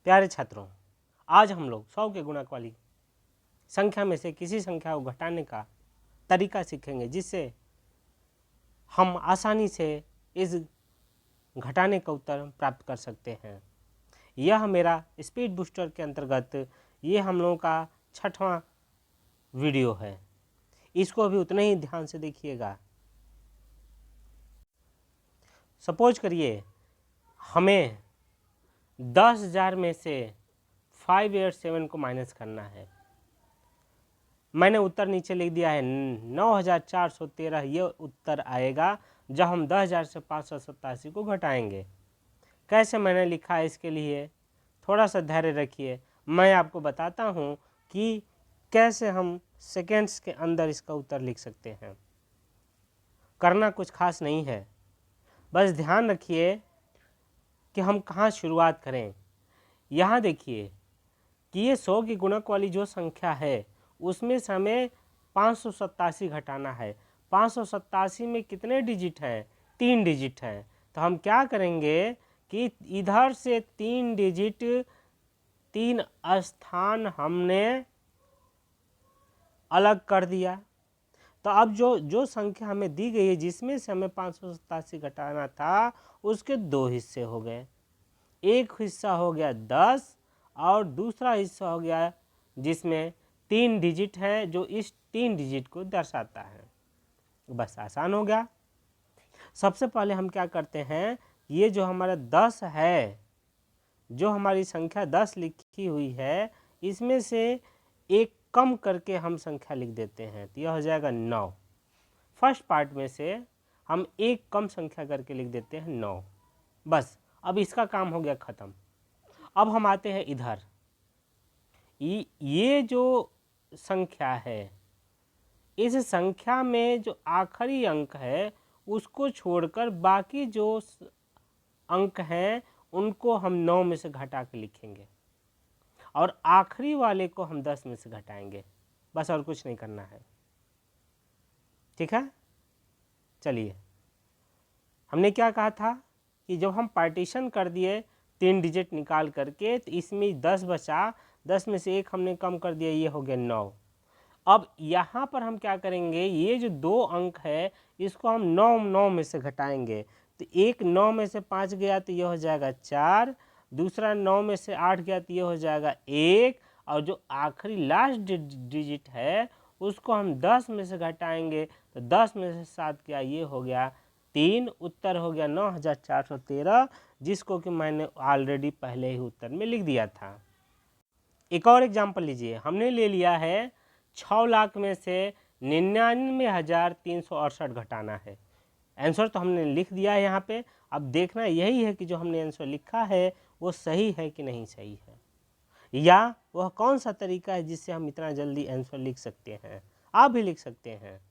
प्यारे छात्रों, आज हम लोग 100 के गुणक वाली संख्या में से किसी संख्या को घटाने का तरीका सीखेंगे, जिससे हम आसानी से इस घटाने का उत्तर प्राप्त कर सकते हैं। यह मेरा स्पीड बूस्टर के अंतर्गत ये हम लोगों का 6वां वीडियो है। इसको भी उतने ही ध्यान से देखिएगा। सपोज करिए हमें 10,000 में से 587 को माइनस करना है। मैंने उत्तर नीचे लिख दिया है 9,413। ये उत्तर आएगा जब हम 10,000 से 587 को घटाएंगे। कैसे मैंने लिखा है इसके लिए थोड़ा सा धैर्य रखिए। मैं आपको बताता हूँ कि कैसे हम सेकेंड्स के अंदर इसका उत्तर लिख सकते हैं। करना कुछ खास नहीं है, बस ध्यान रखिए कि हम कहाँ शुरुआत करें। यहाँ देखिए कि ये 100 की गुणक वाली जो संख्या है उसमें से हमें 587 घटाना है। 587 में कितने डिजिट हैं? 3 डिजिट हैं। तो हम क्या करेंगे कि इधर से 3 डिजिट 3 स्थान हमने अलग कर दिया। तो अब जो संख्या हमें दी गई है जिसमें से हमें 587 घटाना था, उसके 2 हिस्से हो गए। एक हिस्सा हो गया 10 और दूसरा हिस्सा हो गया जिसमें 3 डिजिट है, जो इस 3 डिजिट को दर्शाता है। बस आसान हो गया। सबसे पहले हम क्या करते हैं, ये जो हमारा 10 है, जो हमारी संख्या 10 लिखी हुई है, इसमें से एक कम करके हम संख्या लिख देते हैं। तो यह हो जाएगा 9। फर्स्ट पार्ट में से हम एक कम संख्या करके लिख देते हैं 9। बस अब इसका काम हो गया ख़त्म। अब हम आते हैं इधर। ये जो संख्या है, इस संख्या में जो आखिरी अंक है उसको छोड़कर बाकी जो अंक हैं उनको हम 9 में से घटा के लिखेंगे और आखिरी वाले को हम 10 में से घटाएंगे। बस और कुछ नहीं करना है। ठीक है, चलिए। हमने क्या कहा था कि जब हम पार्टीशन कर दिए 3 डिजिट निकाल करके, तो इसमें 10 बचा। 10 में से एक हमने कम कर दिया, ये हो गया 9। अब यहाँ पर हम क्या करेंगे, ये जो 2 अंक है इसको हम 9 में से घटाएंगे। तो एक 9 में से 5 गया तो ये हो जाएगा 4, दूसरा 9 में से 8 गया तो ये हो जाएगा 1, और जो आखिरी लास्ट डिजिट है उसको हम 10 में से घटाएंगे। तो 10 में से 7 गया, ये हो गया 3। उत्तर हो गया 9,413, जिसको कि मैंने ऑलरेडी पहले ही उत्तर में लिख दिया था। एक और एग्जाम्पल लीजिए। हमने ले लिया है 6 लाख में से 99,368 घटाना है। आंसर तो हमने लिख दिया है यहाँ पे। अब देखना यही है कि जो हमने आंसर लिखा है वो सही है कि नहीं सही है, या वह कौन सा तरीका है जिससे हम इतना जल्दी आंसर लिख सकते हैं। आप भी लिख सकते हैं।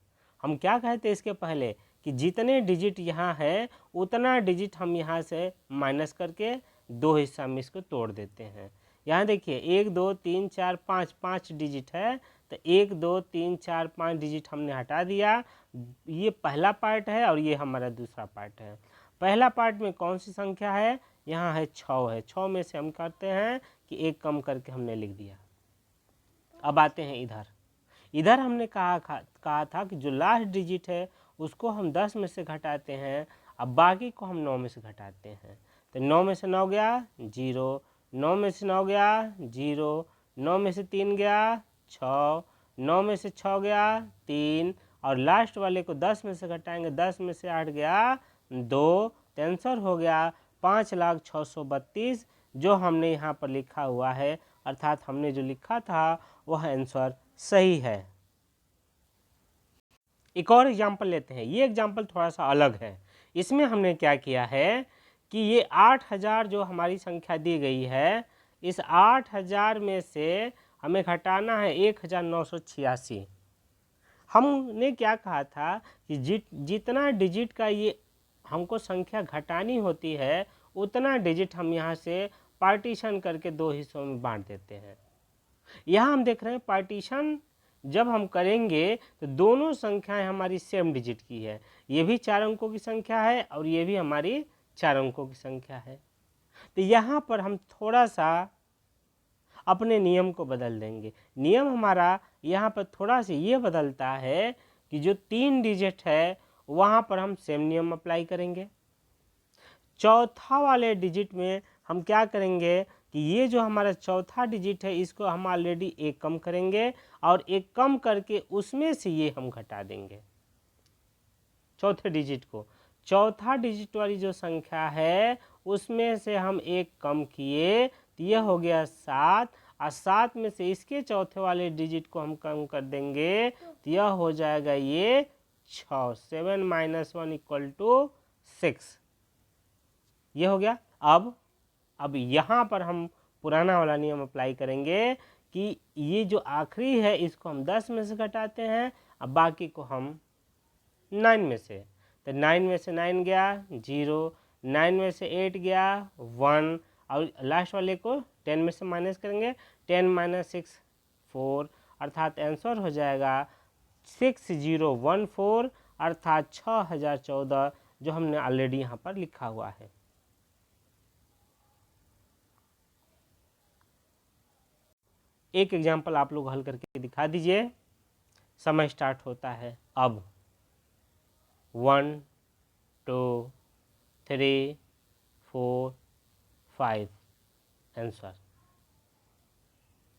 हम क्या कहते हैं इसके पहले कि जितने डिजिट यहाँ है उतना डिजिट हम यहाँ से माइनस करके 2 हिस्सा में इसको तोड़ देते हैं। यहाँ देखिए 1 2 3 4 5 5 डिजिट है। तो 1 2 3 4 5 डिजिट हमने हटा दिया। ये पहला पार्ट है और ये हमारा दूसरा पार्ट है। पहला पार्ट में कौन सी संख्या है? यहाँ है 6 है। 6 में से हम करते हैं कि एक कम करके हमने लिख दिया। अब आते हैं इधर। इधर हमने कहा था कि जो लास्ट डिजिट है उसको हम 10 में से घटाते हैं, अब बाकी को हम 9 में से घटाते हैं। तो 9 में से 9 गया 0, 9 में से 9 गया 0, 9 में से 3 गया 6, 9 में से 6 गया 3, और लास्ट वाले को 10 में से घटाएंगे। 10 में से 8 गया 2। तो आंसर हो गया 5,632, जो हमने यहाँ पर लिखा हुआ है। अर्थात हमने जो लिखा था वह आंसर सही है। एक और एग्जाम्पल लेते हैं। ये एग्जाम्पल थोड़ा सा अलग है। इसमें हमने क्या किया है कि ये 8,000 जो हमारी संख्या दी गई है, इस 8,000 में से हमें घटाना है 1,986। हमने क्या कहा था कि जितना डिजिट का ये हमको संख्या घटानी होती है उतना डिजिट हम यहाँ से पार्टीशन करके 2 हिस्सों में बांट देते हैं। यहाँ हम देख रहे हैं पार्टीशन जब हम करेंगे तो दोनों संख्याएं हमारी सेम डिजिट की है। ये भी 4 अंकों की संख्या है और ये भी हमारी 4 अंकों की संख्या है। तो यहाँ पर हम थोड़ा सा अपने नियम को बदल देंगे। नियम हमारा यहाँ पर थोड़ा सा ये बदलता है कि जो 3 डिजिट है वहाँ पर हम सेम नियम अप्लाई करेंगे। चौथा वाले डिजिट में हम क्या करेंगे कि ये जो हमारा चौथा डिजिट है इसको हम ऑलरेडी एक कम करेंगे और एक कम करके उसमें से ये हम घटा देंगे चौथे डिजिट को। चौथा डिजिट वाली जो संख्या है उसमें से हम एक कम किए तो यह हो गया 7 और 7 में से इसके चौथे वाले डिजिट को हम कम कर देंगे तो यह हो जाएगा ये 6। 7 - 1 = 6। ये हो गया। अब यहाँ पर हम पुराना वाला नियम अप्लाई करेंगे कि ये जो आखिरी है इसको हम 10 में से घटाते हैं अब बाकी को हम 9 में से। तो 9 में से 9 गया 0, 9 में से 8 गया 1 और लास्ट वाले को 10 में से माइनस करेंगे 10 - 6 4 अर्थात आंसर हो जाएगा 6014 अर्थात 6014 जो हमने ऑलरेडी यहाँ पर लिखा हुआ है। एक एग्जाम्पल आप लोग हल करके दिखा दीजिए। समय स्टार्ट होता है अब। 1 2 3 4 5 आंसर।